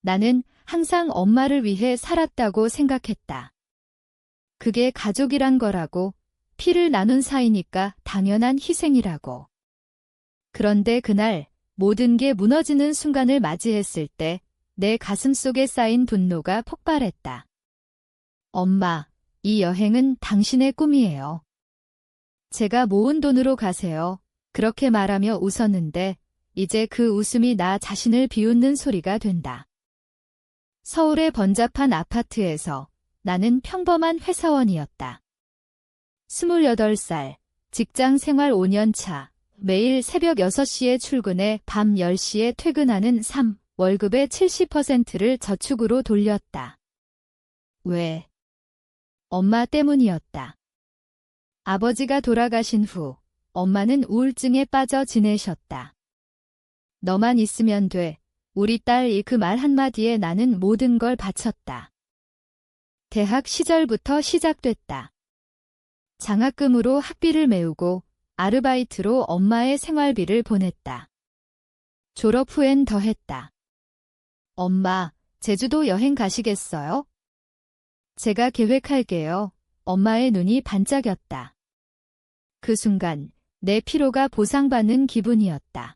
나는 항상 엄마를 위해 살았다고 생각했다. 그게 가족이란 거라고, 피를 나눈 사이니까 당연한 희생이라고. 그런데 그날 모든 게 무너지는 순간을 맞이했을 때 내 가슴속에 쌓인 분노가 폭발했다. 엄마, 이 여행은 당신의 꿈이에요. 제가 모은 돈으로 가세요. 그렇게 말하며 웃었는데 이제 그 웃음이 나 자신을 비웃는 소리가 된다. 서울의 번잡한 아파트에서 나는 평범한 회사원이었다. 28살, 직장 생활 5년 차, 매일 새벽 6시에 출근해 밤 10시에 퇴근하는 삶, 월급의 70%를 저축으로 돌렸다. 왜? 엄마 때문이었다. 아버지가 돌아가신 후 엄마는 우울증에 빠져 지내셨다. 너만 있으면 돼. 우리 딸이 그 말 한마디에 나는 모든 걸 바쳤다. 대학 시절부터 시작됐다. 장학금으로 학비를 메우고 아르바이트로 엄마의 생활비를 보냈다. 졸업 후엔 더했다. 엄마, 제주도 여행 가시겠어요? 제가 계획할게요. 엄마의 눈이 반짝였다. 그 순간 내 피로가 보상받는 기분이었다.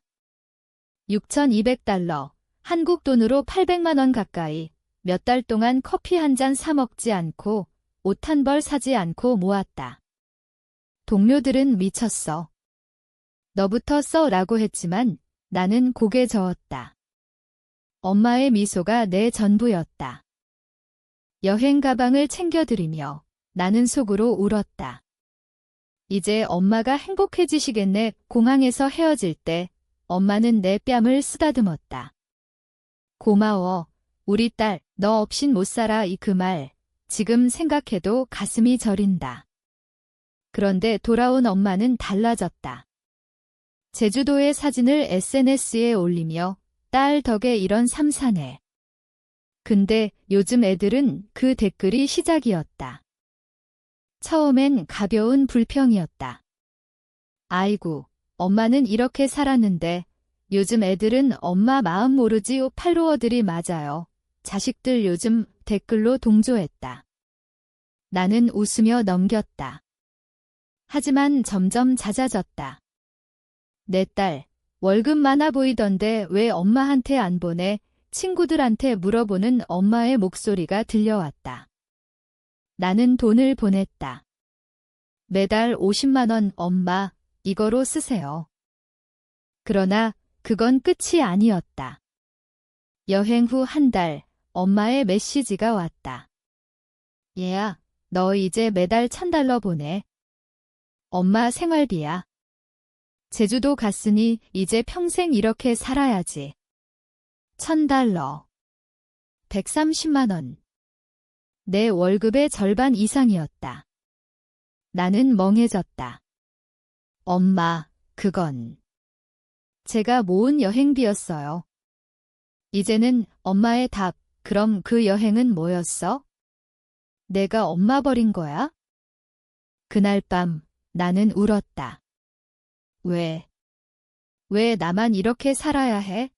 6,200달러, 한국 돈으로 800만 원 가까이 몇 달 동안 커피 한 잔 사 먹지 않고 옷 한 벌 사지 않고 모았다. 동료들은 미쳤어. 너부터 써 라고 했지만 나는 고개 저었다. 엄마의 미소가 내 전부였다. 여행 가방을 챙겨드리며 나는 속으로 울었다. 이제 엄마가 행복해지시겠네. 공항에서 헤어질 때 엄마는 내 뺨을 쓰다듬었다. 고마워. 우리 딸, 너 없인 못 살아. 이 그 말, 지금 생각해도 가슴이 저린다. 그런데 돌아온 엄마는 달라졌다. 제주도의 사진을 SNS에 올리며 딸 덕에 이런 삶 사네. 근데 요즘 애들은 그 댓글이 시작이었다. 처음엔 가벼운 불평이었다. 아이고, 엄마는 이렇게 살았는데 요즘 애들은 엄마 마음 모르지요. 팔로워들이 맞아요. 자식들 요즘 댓글로 동조했다. 나는 웃으며 넘겼다. 하지만 점점 잦아졌다. 내 딸, 월급 많아 보이던데 왜 엄마한테 안 보내? 친구들한테 물어보는 엄마의 목소리가 들려왔다. 나는 돈을 보냈다. 매달 50만 원 엄마, 이거로 쓰세요. 그러나 그건 끝이 아니었다. 여행 후 한 달, 엄마의 메시지가 왔다. 얘야, 너 이제 매달 1,000달러 보내. 엄마 생활비야. 제주도 갔으니 이제 평생 이렇게 살아야지. 1,000달러. 130만 원. 내 월급의 절반 이상이었다. 나는 멍해졌다. 엄마, 그건 제가 모은 여행비였어요. 이제는 엄마의 답, 그럼 그 여행은 뭐였어? 내가 엄마 버린 거야? 그날 밤 나는 울었다. 왜 나만 이렇게 살아야 해?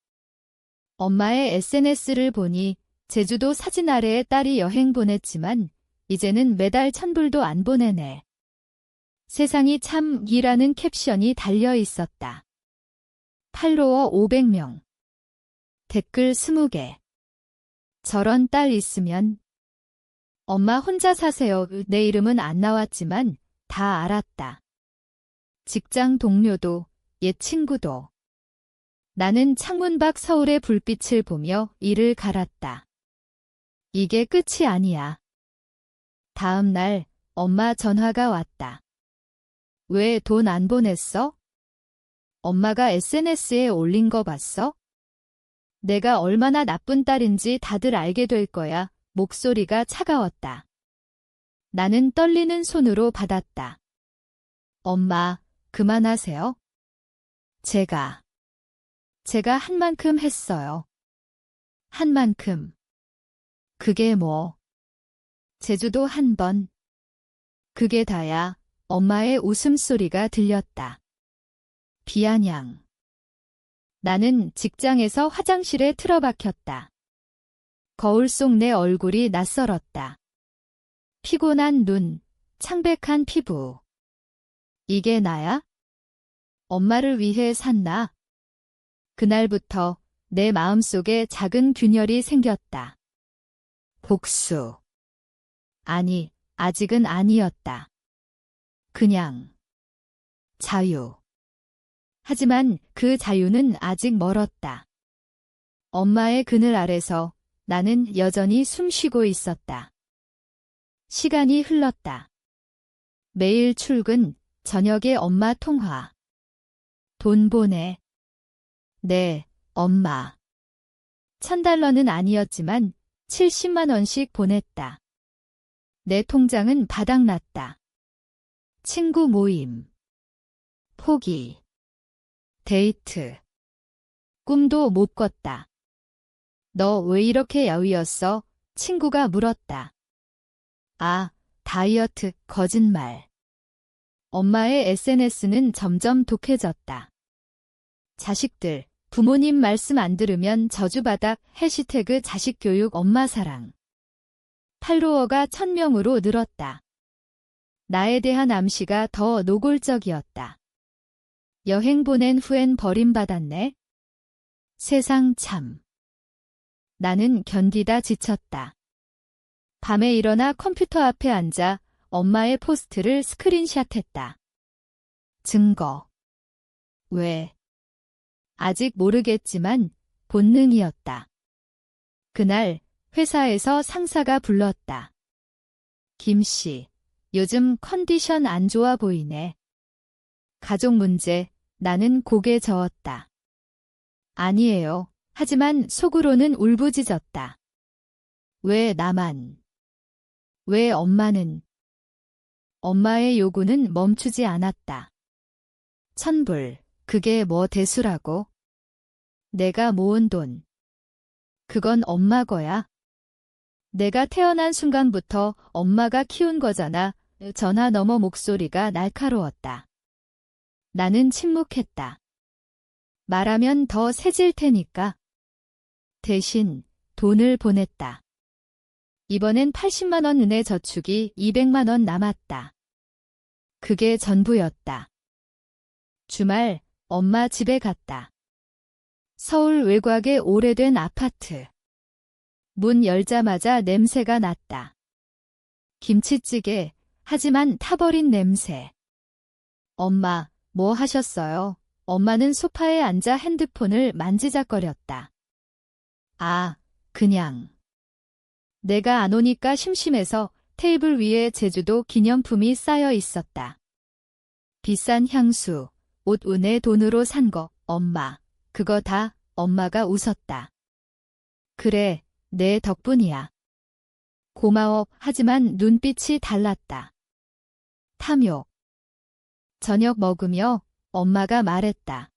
엄마의 SNS를 보니 제주도 사진 아래에 딸이 여행 보냈지만 이제는 매달 1,000불도 안 보내네. 세상이 참 이라는 캡션이 달려 있었다. 팔로워 500명. 댓글 20개. 저런 딸 있으면. 엄마 혼자 사세요. 내 이름은 안 나왔지만 다 알았다. 직장 동료도, 옛 친구도. 나는 창문 밖 서울의 불빛을 보며 이를 갈았다. 이게 끝이 아니야. 다음 날 엄마 전화가 왔다. 왜 돈 안 보냈어? 엄마가 SNS에 올린 거 봤어? 내가 얼마나 나쁜 딸인지 다들 알게 될 거야. 목소리가 차가웠다. 나는 떨리는 손으로 받았다. 엄마, 그만하세요. 제가 한 만큼 했어요. 한 만큼. 그게 뭐? 제주도 한 번. 그게 다야. 엄마의 웃음소리가 들렸다. 비아냥. 나는 직장에서 화장실에 틀어박혔다. 거울 속 내 얼굴이 낯설었다. 피곤한 눈, 창백한 피부. 이게 나야? 엄마를 위해 샀나? 그날부터 내 마음속에 작은 균열이 생겼다. 복수. 아니, 아직은 아니었다. 그냥 자유. 하지만 그 자유는 아직 멀었다. 엄마의 그늘 아래서 나는 여전히 숨쉬고 있었다. 시간이 흘렀다. 매일 출근, 저녁에 엄마 통화. 돈 보내. 네, 엄마. $1000는 아니었지만 70만 원씩 보냈다. 내 통장은 바닥났다. 친구 모임. 포기. 데이트. 꿈도 못 꿨다. 너 왜 이렇게 야위었어? 친구가 물었다. 아, 다이어트, 거짓말. 엄마의 SNS는 점점 독해졌다. 자식들, 부모님 말씀 안 들으면 저주바닥 해시태그 자식교육 엄마사랑. 팔로워가 1000명으로 늘었다. 나에 대한 암시가 더 노골적이었다. 여행 보낸 후엔 버림받았네. 세상 참. 나는 견디다 지쳤다. 밤에 일어나 컴퓨터 앞에 앉아 엄마의 포스트를 스크린샷했다. 증거. 왜? 아직 모르겠지만 본능이었다. 그날 회사에서 상사가 불렀다. 김 씨, 요즘 컨디션 안 좋아 보이네. 가족 문제, 나는 고개 저었다. 아니에요. 하지만 속으로는 울부짖었다. 왜 나만? 왜 엄마는? 엄마의 요구는 멈추지 않았다. 1000불, 그게 뭐 대수라고? 내가 모은 돈. 그건 엄마 거야. 내가 태어난 순간부터 엄마가 키운 거잖아. 전화 너머 목소리가 날카로웠다. 나는 침묵했다. 말하면 더 세질 테니까. 대신 돈을 보냈다. 이번엔 80만 원 은혜 저축이 200만 원 남았다. 그게 전부였다. 주말 엄마 집에 갔다. 서울 외곽의 오래된 아파트. 문 열자마자 냄새가 났다. 김치찌개, 하지만 타버린 냄새. 엄마, 뭐 하셨어요? 엄마는 소파에 앉아 핸드폰을 만지작거렸다. 아, 그냥. 내가 안 오니까 심심해서 테이블 위에 제주도 기념품이 쌓여 있었다. 비싼 향수, 옷 은혜 돈으로 산 거, 엄마. 그거 다 엄마가 웃었다. 그래, 내 덕분이야. 고마워. 하지만 눈빛이 달랐다. 탐욕. 저녁 먹으며 엄마가 말했다.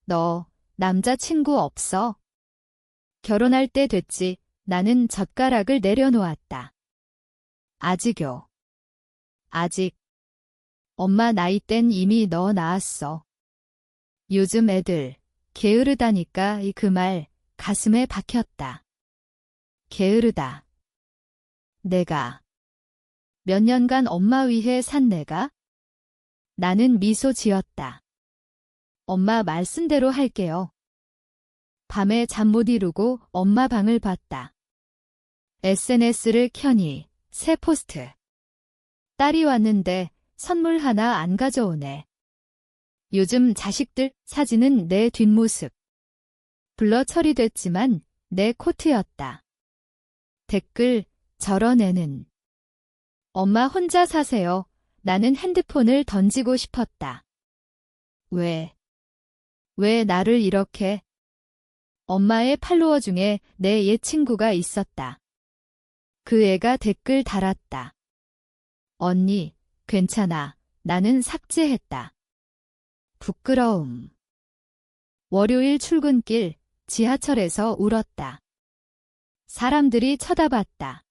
너 남자친구 없어? 결혼할 때 됐지. 나는 젓가락을 내려놓았다. 아직요. 아직. 엄마 나이 땐 이미 너 낳았어. 요즘 애들 게으르다니까. 그 말 가슴에 박혔다. 게으르다. 내가. 몇 년간 엄마 위해 산 내가? 나는 미소 지었다. 엄마 말씀대로 할게요. 밤에 잠 못 이루고 엄마 방을 봤다. SNS를 켜니 새 포스트. 딸이 왔는데 선물 하나 안 가져오네. 요즘 자식들 사진은 내 뒷모습. 블러 처리됐지만 내 코트였다. 댓글, 저런 애는. 엄마 혼자 사세요. 나는 핸드폰을 던지고 싶었다. 왜 나를 이렇게? 엄마의 팔로워 중에 내 옛 친구가 있었다. 그 애가 댓글 달았다. 언니, 괜찮아. 나는 삭제했다. 부끄러움. 월요일 출근길 지하철에서 울었다. 사람들이 쳐다봤다.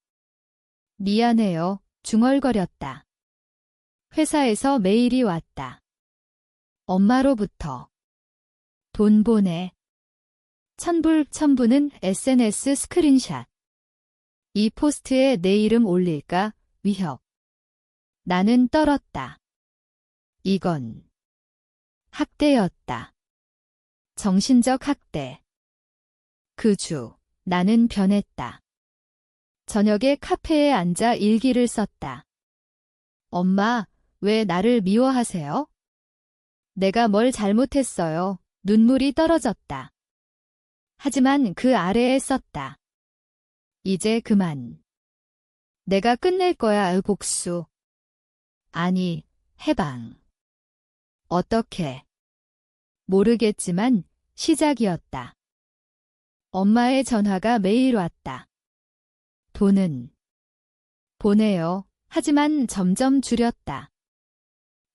미안해요. 중얼거렸다. 회사에서 메일이 왔다. 엄마로부터. 돈 보내. 첨부는 SNS 스크린샷. 이 포스트에 내 이름 올릴까? 위협. 나는 떨었다. 이건 학대였다. 정신적 학대. 그 주, 나는 변했다. 저녁에 카페에 앉아 일기를 썼다. 엄마, 왜 나를 미워하세요? 내가 뭘 잘못했어요. 눈물이 떨어졌다. 하지만 그 아래에 썼다. 이제 그만. 내가 끝낼 거야, 복수. 아니, 해방. 어떻게? 모르겠지만 시작이었다. 엄마의 전화가 매일 왔다. 돈은 보내요. 하지만 점점 줄였다.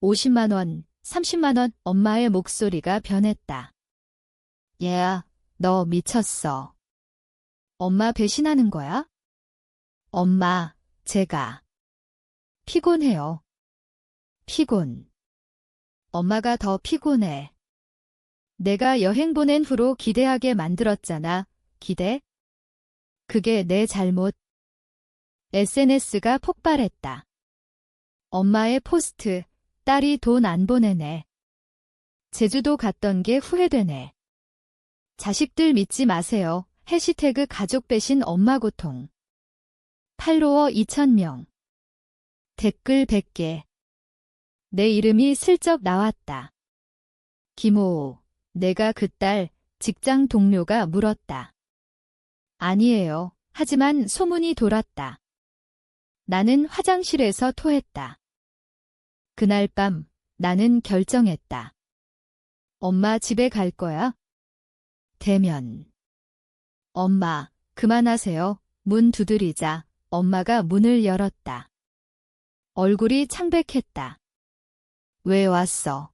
50만 원, 30만 원. 엄마의 목소리가 변했다. 얘야, 너 미쳤어. 엄마 배신하는 거야? 엄마, 제가 피곤해요. 피곤. 엄마가 더 피곤해. 내가 여행 보낸 후로 기대하게 만들었잖아. 기대? 그게 내 잘못. SNS가 폭발했다. 엄마의 포스트, 딸이 돈 안 보내네. 제주도 갔던 게 후회되네. 자식들 믿지 마세요. 해시태그 가족 배신 엄마 고통. 팔로워 2,000명. 댓글 100개. 내 이름이 슬쩍 나왔다. 김호호. 내가 그 딸, 직장 동료가 물었다. 아니에요. 하지만 소문이 돌았다. 나는 화장실에서 토했다. 그날 밤 나는 결정했다. 엄마 집에 갈 거야? 대면. 엄마, 그만하세요. 문 두드리자 엄마가 문을 열었다. 얼굴이 창백했다. 왜 왔어?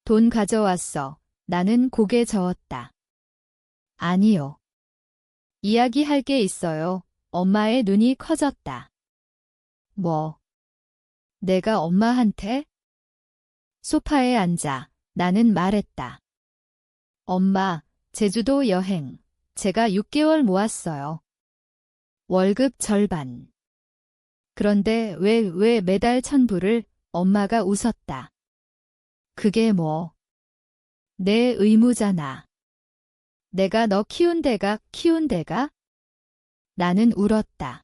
돈 가져왔어. 나는 고개 저었다. 아니요. 이야기할 게 있어요. 엄마의 눈이 커졌다. 뭐? 내가 엄마한테? 소파에 앉아 나는 말했다. 엄마, 제주도 여행. 제가 6개월 모았어요. 월급 절반. 그런데 왜 매달 1,000불을? 엄마가 웃었다. 그게 뭐? 내 의무잖아. 내가 너 키운 데가? 나는 울었다.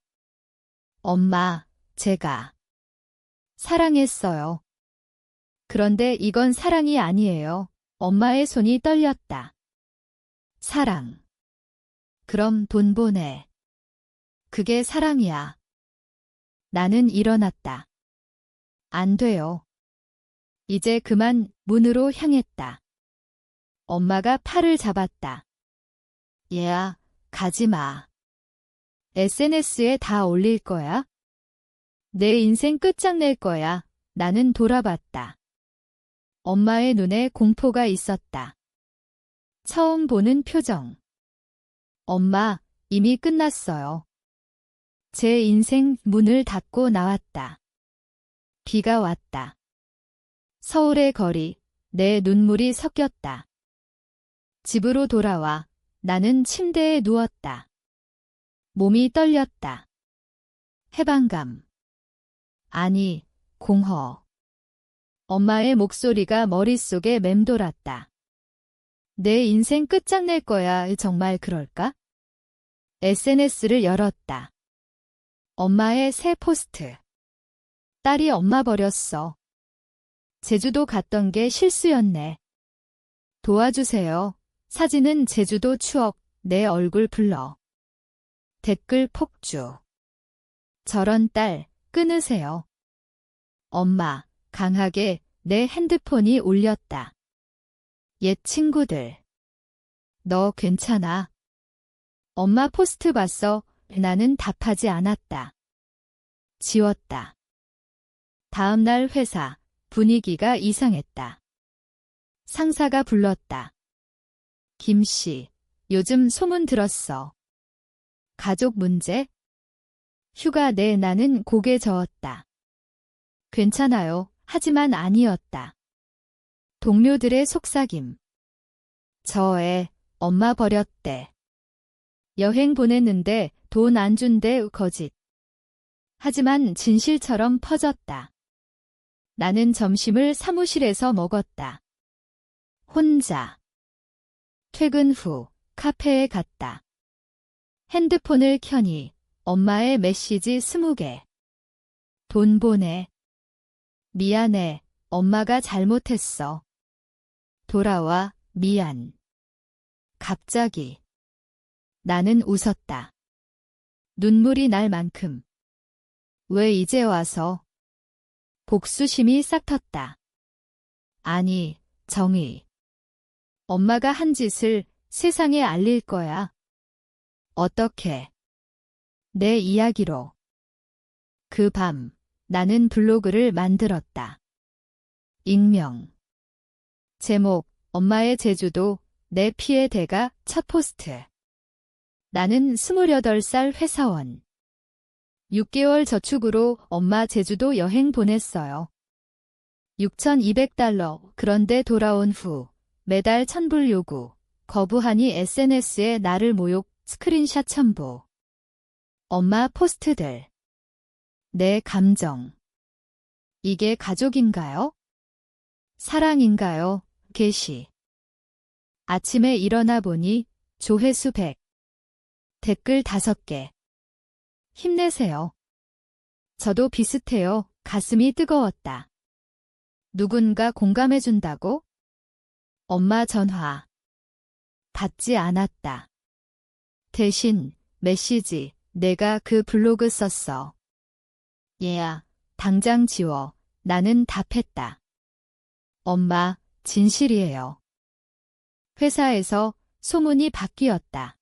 엄마, 제가 사랑했어요. 그런데 이건 사랑이 아니에요. 엄마의 손이 떨렸다. 사랑. 그럼 돈 보내. 그게 사랑이야. 나는 일어났다. 안 돼요. 이제 그만. 문으로 향했다. 엄마가 팔을 잡았다. 얘야, 가지 마. SNS에 다 올릴 거야? 내 인생 끝장낼 거야. 나는 돌아봤다. 엄마의 눈에 공포가 있었다. 처음 보는 표정. 엄마, 이미 끝났어요. 제 인생 문을 닫고 나왔다. 비가 왔다. 서울의 거리, 내 눈물이 섞였다. 집으로 돌아와 나는 침대에 누웠다. 몸이 떨렸다. 해방감. 아니, 공허. 엄마의 목소리가 머릿속에 맴돌았다. 내 인생 끝장낼 거야. 정말 그럴까? SNS를 열었다. 엄마의 새 포스트. 딸이 엄마 버렸어. 제주도 갔던 게 실수였네. 도와주세요. 사진은 제주도 추억. 내 얼굴 블러. 댓글 폭주. 저런 딸, 끊으세요. 엄마, 강하게 내 핸드폰이 울렸다. 옛 친구들. 너 괜찮아? 엄마 포스트 봤어? 나는 답하지 않았다. 지웠다. 다음 날 회사, 분위기가 이상했다. 상사가 불렀다. 김 씨, 요즘 소문 들었어. 가족 문제? 휴가 내. 나는 고개 저었다. 괜찮아요. 하지만 아니었다. 동료들의 속삭임. 저 애, 엄마 버렸대. 여행 보냈는데 돈 안 준대 거짓. 하지만 진실처럼 퍼졌다. 나는 점심을 사무실에서 먹었다. 혼자. 퇴근 후 카페에 갔다. 핸드폰을 켜니 엄마의 메시지 20개. 돈 보내. 미안해. 엄마가 잘못했어. 돌아와. 미안. 갑자기. 나는 웃었다. 눈물이 날 만큼. 왜 이제 와서? 복수심이 싹 텄다. 아니, 정의. 엄마가 한 짓을 세상에 알릴 거야. 어떻게? 내 이야기로. 그 밤, 나는 블로그를 만들었다. 익명. 제목, 엄마의 제주도, 내 피해 대가 첫 포스트. 나는 28살 회사원. 6개월 저축으로 엄마 제주도 여행 보냈어요. $6,200. 그런데 돌아온 후 매달 1,000불 요구. 거부하니 SNS에 나를 모욕, 스크린샷 첨부. 엄마 포스트들. 내 감정. 이게 가족인가요? 사랑인가요? 게시. 아침에 일어나 보니 조회수 100. 댓글 5개. 힘내세요. 저도 비슷해요. 가슴이 뜨거웠다. 누군가 공감해준다고? 엄마 전화. 받지 않았다. 대신 메시지. 내가 그 블로그 썼어. 얘야, 당장 지워. 나는 답했다. 엄마, 진실이에요. 회사에서 소문이 바뀌었다.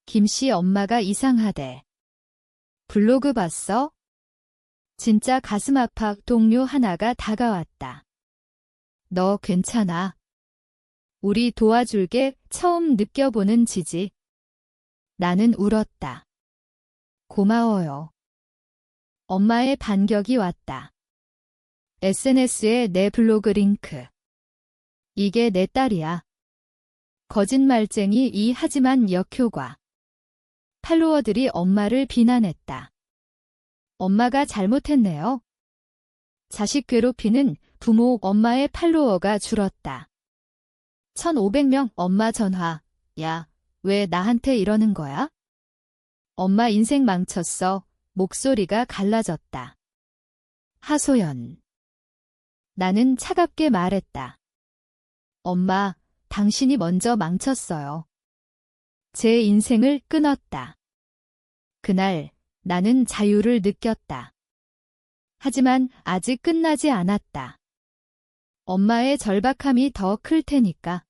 김씨 엄마가 이상하대. 블로그 봤어? 진짜 가슴 아파. 동료 하나가 다가왔다. 너 괜찮아? 우리 도와줄게. 처음 느껴보는 지지. 나는 울었다. 고마워요. 엄마의 반격이 왔다. SNS에 내 블로그 링크. 이게 내 딸이야. 거짓말쟁이 이 하지만 역효과. 팔로워들이 엄마를 비난했다. 엄마가 잘못했네요. 자식 괴롭히는 부모 엄마의 팔로워가 줄었다. 1,500명 엄마 전화. 야, 왜 나한테 이러는 거야? 엄마 인생 망쳤어. 목소리가 갈라졌다. 하소연. 나는 차갑게 말했다. 엄마, 당신이 먼저 망쳤어요. 제 인생을 끊었다. 그날 나는 자유를 느꼈다. 하지만 아직 끝나지 않았다. 엄마의 절박함이 더 클 테니까.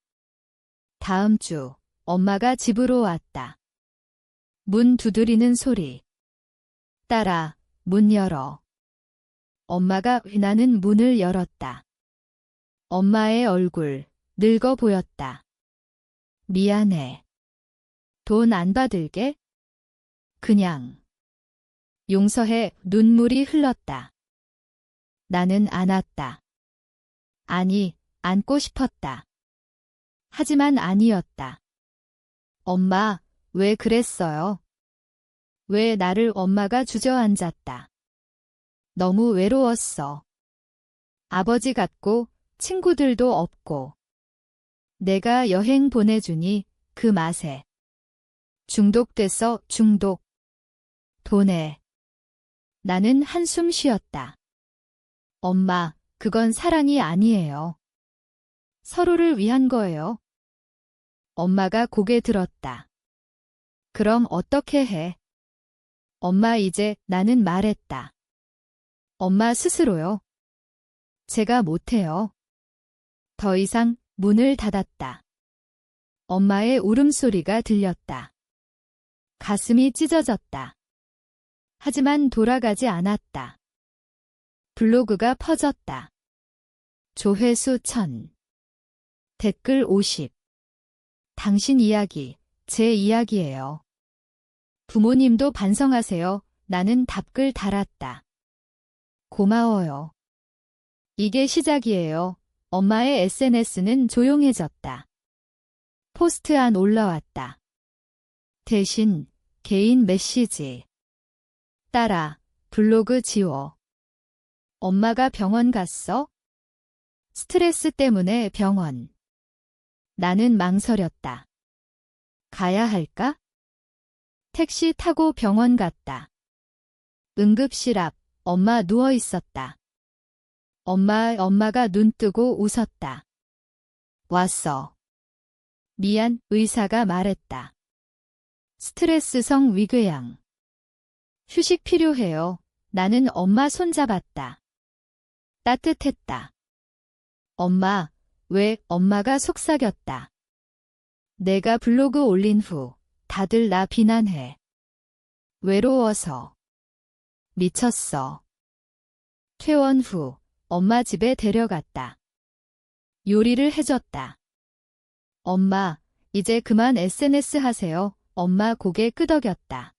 다음 주 엄마가 집으로 왔다. 문 두드리는 소리. 딸아, 문 열어. 엄마가 나는 문을 열었다. 엄마의 얼굴 늙어 보였다. 미안해. 돈 안 받을게. 그냥. 용서해. 눈물이 흘렀다. 나는 안았다. 아니, 안고 싶었다. 하지만 아니었다. 엄마, 왜 그랬어요? 왜 나를 엄마가 주저앉았다. 너무 외로웠어. 아버지 같고 친구들도 없고. 내가 여행 보내주니 그 맛에. 중독돼서 중독. 돈에. 나는 한숨 쉬었다. 엄마, 그건 사랑이 아니에요. 서로를 위한 거예요. 엄마가 고개 들었다. 그럼 어떻게 해? 엄마 이제 나는 말했다. 엄마 스스로요. 제가 못해요. 더 이상 문을 닫았다. 엄마의 울음소리가 들렸다. 가슴이 찢어졌다. 하지만 돌아가지 않았다. 블로그가 퍼졌다. 조회수 1,000. 댓글 50. 당신 이야기, 제 이야기예요. 부모님도 반성하세요. 나는 답글 달았다. 고마워요. 이게 시작이에요. 엄마의 SNS는 조용해졌다. 포스트 안 올라왔다. 대신 개인 메시지. 딸아, 블로그 지워. 엄마가 병원 갔어? 스트레스 때문에 병원. 나는 망설였다. 가야 할까? 택시 타고 병원 갔다. 응급실 앞 엄마 누워 있었다. 엄마가 눈 뜨고 웃었다. 왔어. 미안, 의사가 말했다. 스트레스성 위궤양. 휴식 필요해요. 나는 엄마 손잡았다. 따뜻했다. 엄마, 왜? 엄마가 속삭였다. 내가 블로그 올린 후 다들 나 비난해. 외로워서. 미쳤어. 퇴원 후 엄마 집에 데려갔다. 요리를 해줬다. 엄마, 이제 그만 SNS 하세요. 엄마 고개 끄덕였다.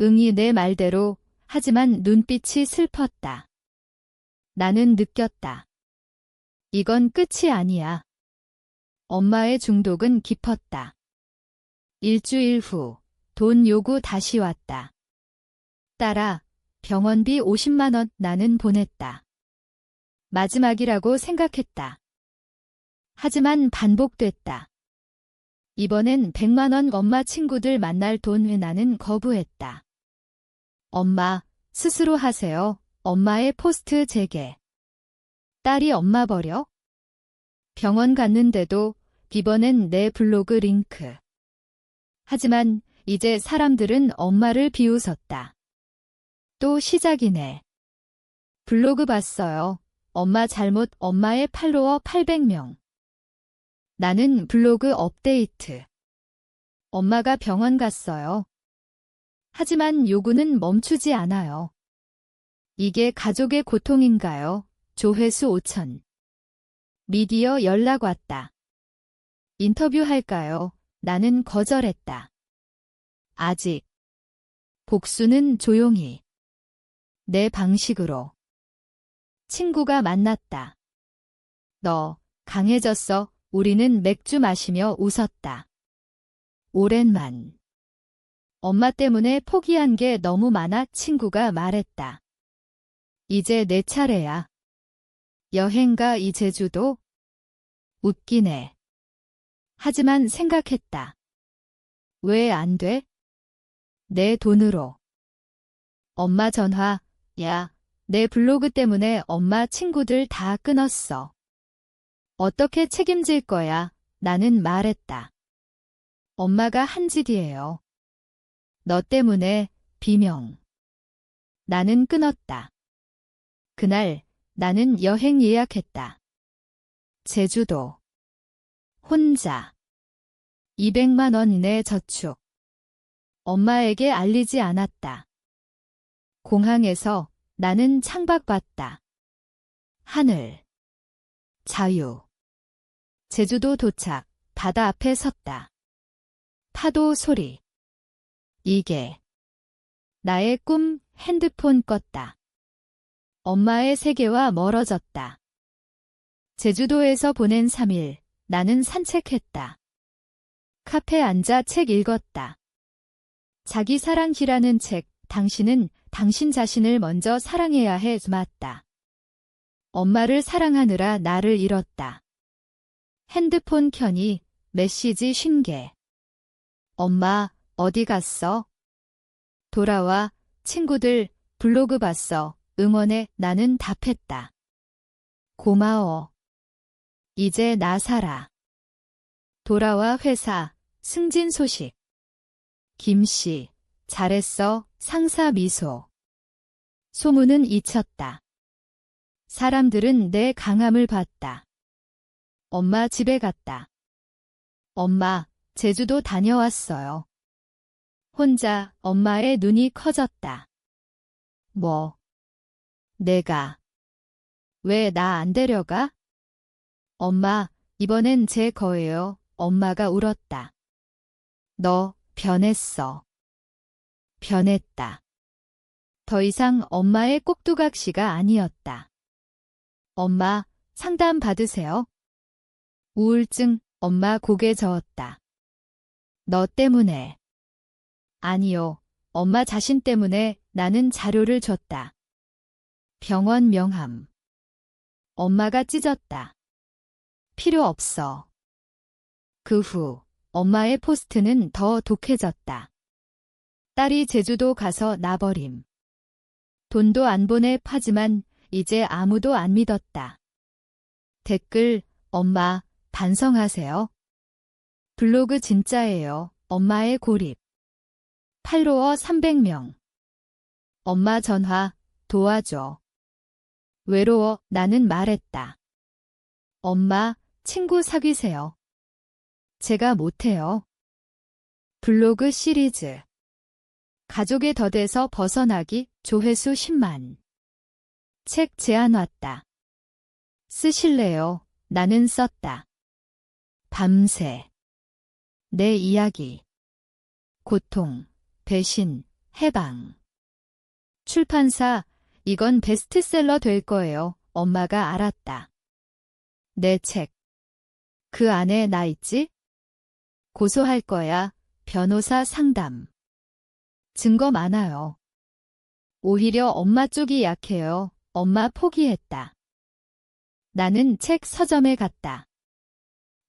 응이 내 말대로, 하지만 눈빛이 슬펐다. 나는 느꼈다. 이건 끝이 아니야. 엄마의 중독은 깊었다. 일주일 후, 돈 요구 다시 왔다. 딸아, 병원비 50만 원 나는 보냈다. 마지막이라고 생각했다. 하지만 반복됐다. 이번엔 100만 원 엄마 친구들 만날 돈 나는 거부했다. 엄마, 스스로 하세요. 엄마의 포스트 재개. 딸이 엄마 버려? 병원 갔는데도 이번엔 내 블로그 링크. 하지만 이제 사람들은 엄마를 비웃었다. 또 시작이네. 블로그 봤어요. 엄마 잘못. 엄마의 팔로워 800명. 나는 블로그 업데이트. 엄마가 병원 갔어요. 하지만 요구는 멈추지 않아요. 이게 가족의 고통인가요? 조회수 5천. 미디어 연락 왔다. 인터뷰할까요? 나는 거절했다. 아직. 복수는 조용히. 내 방식으로. 친구가 만났다. 너 강해졌어. 우리는 맥주 마시며 웃었다. 오랜만. 엄마 때문에 포기한 게 너무 많아. 친구가 말했다. 이제 내 차례야. 여행가 이 제주도? 웃기네. 하지만 생각했다. 왜 안 돼? 내 돈으로. 엄마 전화. 야, 내 블로그 때문에 엄마 친구들 다 끊었어. 어떻게 책임질 거야? 나는 말했다. 엄마가 한 짓이에요. 너 때문에 비명. 나는 끊었다. 그날 나는 여행 예약했다. 제주도. 혼자. 200만 원 내 저축. 엄마에게 알리지 않았다. 공항에서 나는 창밖봤다. 하늘. 자유. 제주도 도착. 바다 앞에 섰다. 파도 소리. 이게 나의 꿈. 핸드폰 껐다. 엄마의 세계와 멀어졌다. 제주도에서 보낸 3일. 나는 산책했다. 카페 앉아 책 읽었다. 자기 사랑이라는 책. 당신은 당신 자신을 먼저 사랑해야 해. 맞다. 엄마를 사랑하느라 나를 잃었다. 핸드폰 켜니 메시지 50개. 엄마, 어디 갔어? 돌아와. 친구들, 블로그 봤어. 응원해. 나는 답했다. 고마워. 이제 나 살아. 돌아와. 회사. 승진 소식. 김씨, 잘했어. 상사 미소. 소문은 잊혔다. 사람들은 내 강함을 봤다. 엄마 집에 갔다. 엄마, 제주도 다녀왔어요. 혼자. 엄마의 눈이 커졌다. 뭐? 내가. 왜 나 안 데려가? 엄마, 이번엔 제 거예요. 엄마가 울었다. 너 변했어. 변했다. 더 이상 엄마의 꼭두각시가 아니었다. 엄마, 상담 받으세요. 우울증. 엄마 고개 저었다. 너 때문에. 아니요. 엄마 자신 때문에 나는 자료를 줬다. 병원 명함. 엄마가 찢었다. 필요 없어. 그 후 엄마의 포스트는 더 독해졌다. 딸이 제주도 가서 나버림. 돈도 안 보내 파지만 이제 아무도 안 믿었다. 댓글, 엄마, 반성하세요. 블로그 진짜예요. 엄마의 고립. 팔로워 300명. 엄마 전화, 도와줘. 외로워, 나는 말했다. 엄마, 친구 사귀세요. 제가 못해요. 블로그 시리즈. 가족의 덫에서 벗어나기, 조회수 10만. 책 제안 왔다. 쓰실래요? 나는 썼다. 밤새. 내 이야기. 고통, 배신, 해방. 출판사, 이건 베스트셀러 될 거예요. 엄마가 알았다. 내 책. 그 안에 나 있지? 고소할 거야. 변호사 상담. 증거 많아요. 오히려 엄마 쪽이 약해요. 엄마 포기했다. 나는 책 서점에 갔다.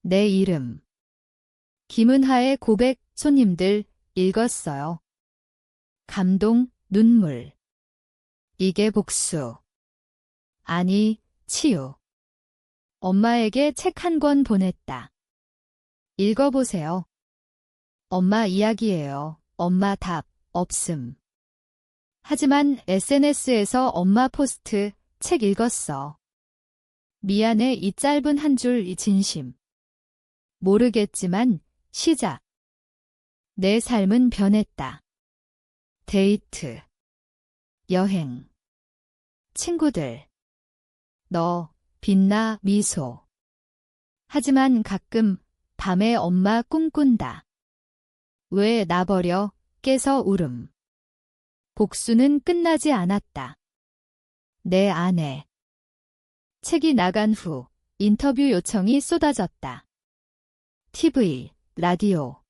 내 이름. 김은하의 고백, 손님들 읽었어요. 감동, 눈물. 이게 복수. 아니, 치유. 엄마에게 책 한 권 보냈다. 읽어보세요. 엄마 이야기예요. 엄마 답, 없음. 하지만 SNS에서 엄마 포스트, 책 읽었어. 미안해 이 짧은 한 줄 이 진심. 모르겠지만, 시작. 내 삶은 변했다. 데이트. 여행. 친구들. 너, 빛나, 미소. 하지만 가끔 밤에 엄마 꿈꾼다. 왜 나버려, 깨서 울음. 복수는 끝나지 않았다. 내 아내. 책이 나간 후 인터뷰 요청이 쏟아졌다. TV, 라디오.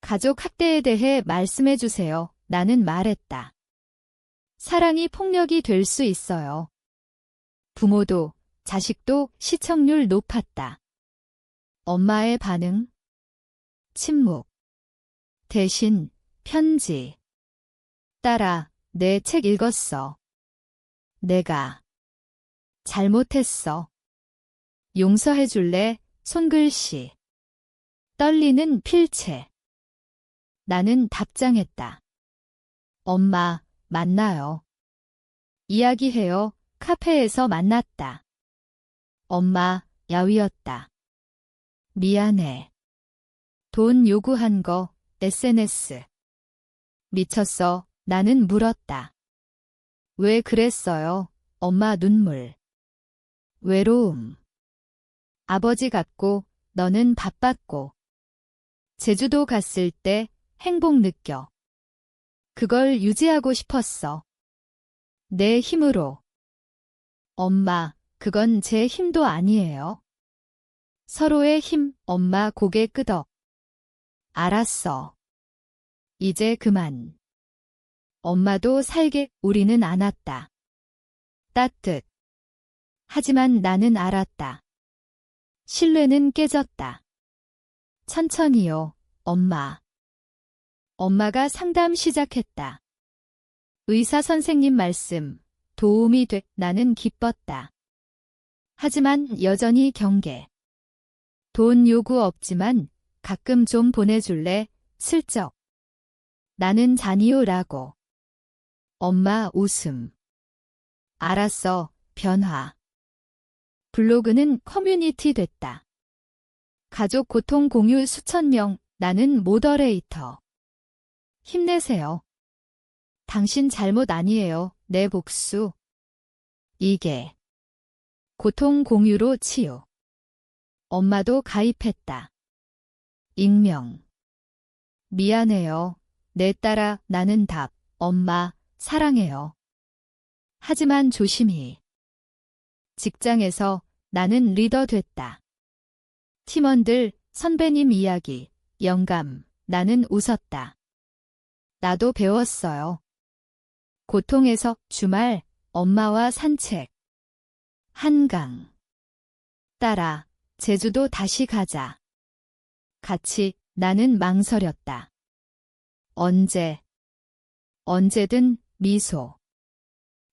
가족 학대에 대해 말씀해 주세요. 나는 말했다. 사랑이 폭력이 될 수 있어요. 부모도, 자식도 시청률 높았다. 엄마의 반응? 침묵. 대신, 편지. 딸아, 내 책 읽었어. 내가 잘못했어. 용서해 줄래? 손글씨. 떨리는 필체. 나는 답장했다. 엄마, 만나요. 이야기해요. 카페에서 만났다. 엄마, 야위었다. 미안해. 돈 요구한 거, SNS. 미쳤어. 나는 물었다. 왜 그랬어요? 엄마 눈물. 외로움. 아버지 같고, 너는 바빴고. 제주도 갔을 때 행복 느껴. 그걸 유지하고 싶었어. 내 힘으로. 엄마, 그건 제 힘도 아니에요. 서로의 힘, 엄마 고개 끄덕. 알았어. 이제 그만. 엄마도 살게, 우리는 않았다. 따뜻. 하지만 나는 알았다. 신뢰는 깨졌다. 천천히요, 엄마. 엄마가 상담 시작했다. 의사 선생님 말씀, 도움이 돼, 나는 기뻤다. 하지만 여전히 경계. 돈 요구 없지만 가끔 좀 보내줄래? 슬쩍. 나는 잔이요라고. 엄마 웃음. 알았어, 변화. 블로그는 커뮤니티 됐다. 가족 고통 공유 수천 명, 나는 모더레이터. 힘내세요. 당신 잘못 아니에요, 내 복수. 이게. 고통 공유로 치유. 엄마도 가입했다. 익명. 미안해요. 내 딸아, 나는 답. 엄마, 사랑해요. 하지만 조심히. 직장에서 나는 리더 됐다. 팀원들, 선배님 이야기, 영감, 나는 웃었다. 나도 배웠어요. 고통에서 주말, 엄마와 산책. 한강. 딸아, 제주도 다시 가자. 같이 나는 망설였다. 언제? 언제든 미소.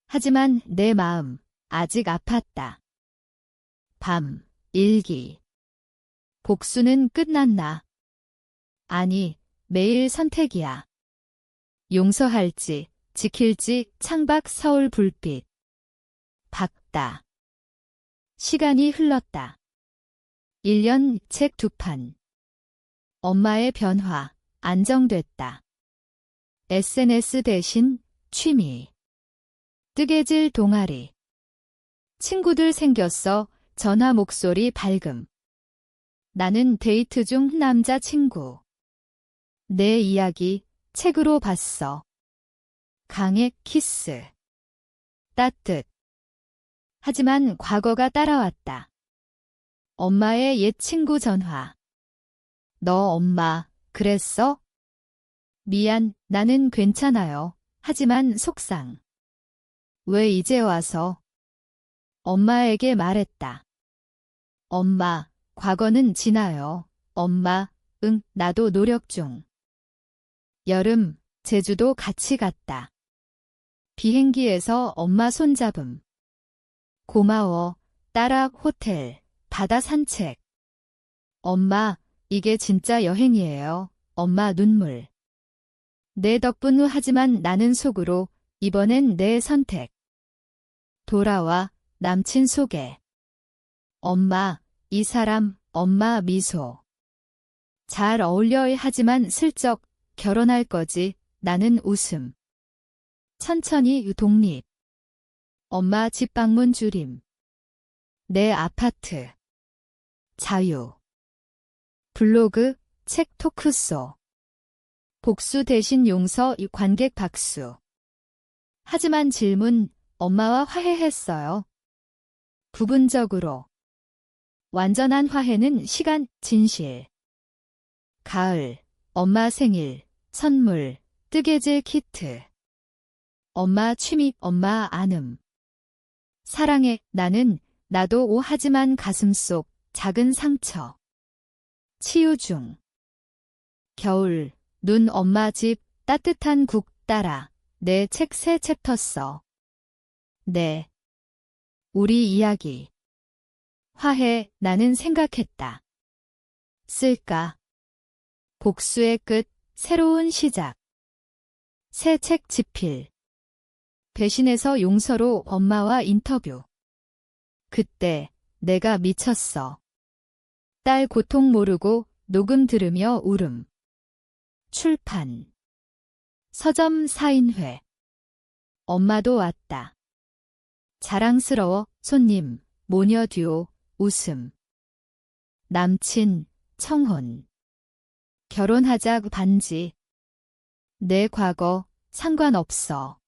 하지만 내 마음 아직 아팠다. 밤, 일기. 복수는 끝났나? 아니, 매일 선택이야. 용서할지, 지킬지 창밖 서울 불빛. 박다. 시간이 흘렀다. 1년 책 2판. 엄마의 변화, 안정됐다. SNS 대신 취미. 뜨개질 동아리. 친구들 생겼어. 전화 목소리 밝음. 나는 데이트 중 남자 친구. 내 이야기 책으로 봤어. 강의 키스. 따뜻. 하지만 과거가 따라왔다. 엄마의 옛 친구 전화. 너 엄마 그랬어? 미안, 나는 괜찮아요. 하지만 속상. 왜 이제 와서? 엄마에게 말했다. 엄마, 과거는 지나요. 엄마, 응, 나도 노력 중. 여름, 제주도 같이 갔다. 비행기에서 엄마 손잡음. 고마워, 딸아 호텔, 바다 산책. 엄마, 이게 진짜 여행이에요. 엄마 눈물. 내 덕분 하지만 나는 속으로 이번엔 내 선택. 돌아와 남친 소개. 엄마, 이 사람, 엄마 미소. 잘 어울려 하지만 슬쩍 결혼할 거지. 나는 웃음. 천천히 독립. 엄마 집 방문 줄임. 내 아파트. 자유. 블로그, 책 토크쇼. 복수 대신 용서 관객 박수. 하지만 질문, 엄마와 화해했어요. 부분적으로. 완전한 화해는 시간, 진실. 가을, 엄마 생일, 선물, 뜨개질 키트. 엄마 취미, 엄마 안음. 사랑해, 나는, 나도 오 하지만 가슴속 작은 상처. 치유 중. 겨울, 눈 엄마 집, 따뜻한 국 따라, 내 책 새 챕터 써. 네. 우리 이야기. 화해, 나는 생각했다. 쓸까? 복수의 끝, 새로운 시작. 새 책 집필. 배신에서 용서로 엄마와 인터뷰. 그때 내가 미쳤어. 딸 고통 모르고 녹음 들으며 울음. 출판. 서점 사인회. 엄마도 왔다. 자랑스러워 손님, 모녀 듀오, 웃음. 남친, 청혼. 결혼하자 반지. 내 과거 상관없어.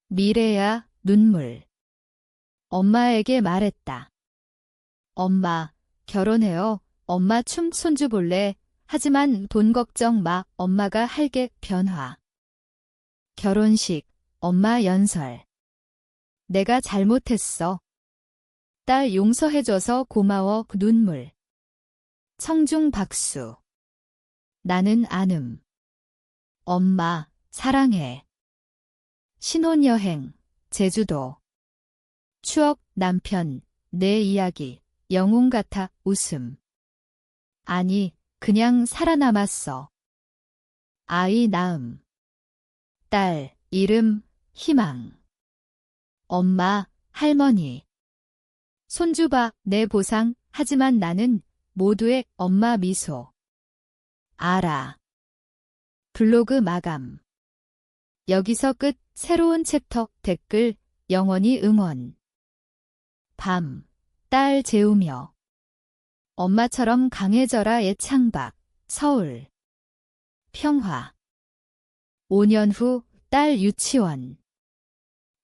미래야 눈물. 엄마에게 말했다. 엄마, 결혼해요. 엄마 춤 손주 볼래? 하지만 돈 걱정 마. 엄마가 할게 변화. 결혼식, 엄마 연설. 내가 잘못했어. 딸 용서해줘서 고마워. 눈물. 청중 박수. 나는 안음. 엄마, 사랑해. 신혼여행, 제주도. 추억, 남편, 내 이야기, 영웅 같아, 웃음. 아니, 그냥 살아남았어. 아이 낳음. 딸, 이름, 희망. 엄마, 할머니. 손주 봐, 내 보상, 하지만 나는 모두의 엄마 미소. 알아. 블로그 마감. 여기서 끝, 새로운 챕터, 댓글, 영원히 응원. 밤, 딸 재우며. 엄마처럼 강해져라 애창박, 서울. 평화. 5년 후, 딸 유치원.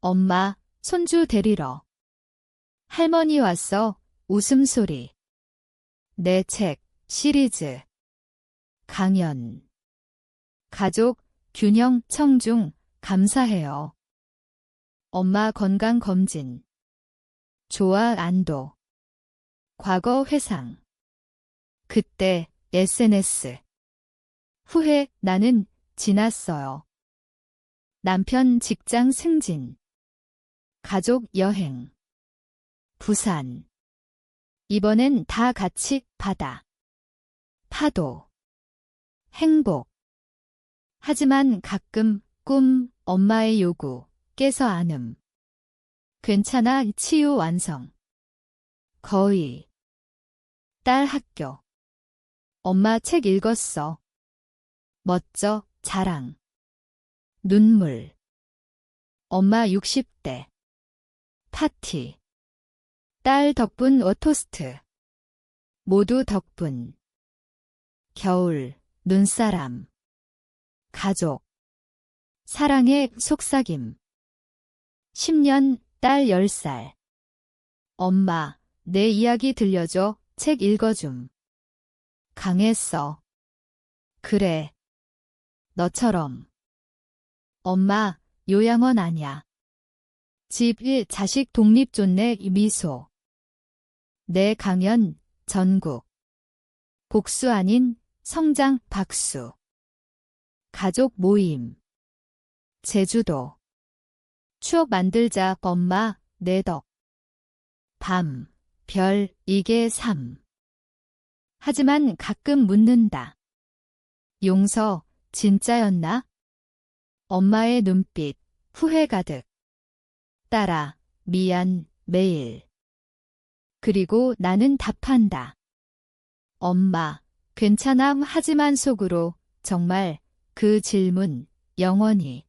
엄마, 손주 데리러. 할머니 왔어, 웃음소리. 내 책, 시리즈, 강연, 가족, 균형, 청중, 감사해요. 엄마 건강검진, 좋아, 안도, 과거 회상, 그때, SNS, 후회, 나는 지났어요. 남편 직장 승진, 가족 여행, 부산, 이번엔 다 같이 바다, 파도, 행복. 하지만 가끔 꿈, 엄마의 요구, 깨서 안음. 괜찮아, 치유 완성. 거의. 딸 학교. 엄마 책 읽었어. 멋져, 자랑. 눈물. 엄마 60대. 파티. 딸 덕분 워토스트. 모두 덕분. 겨울, 눈사람. 가족. 사랑의 속삭임. 10년, 딸 10살. 엄마, 내 이야기 들려줘, 책 읽어줌. 강했어. 그래. 너처럼. 엄마, 요양원 아냐. 집 1, 자식 독립 좋네, 미소. 내 강연, 전국. 복수 아닌 성장 박수. 가족 모임. 제주도. 추억 만들자, 엄마, 내 덕. 밤, 별, 이게 삶. 하지만 가끔 묻는다. 용서, 진짜였나? 엄마의 눈빛, 후회 가득. 딸아, 미안, 매일. 그리고 나는 답한다. 엄마, 괜찮아, 하지만 속으로, 정말, 그 질문, 영원히.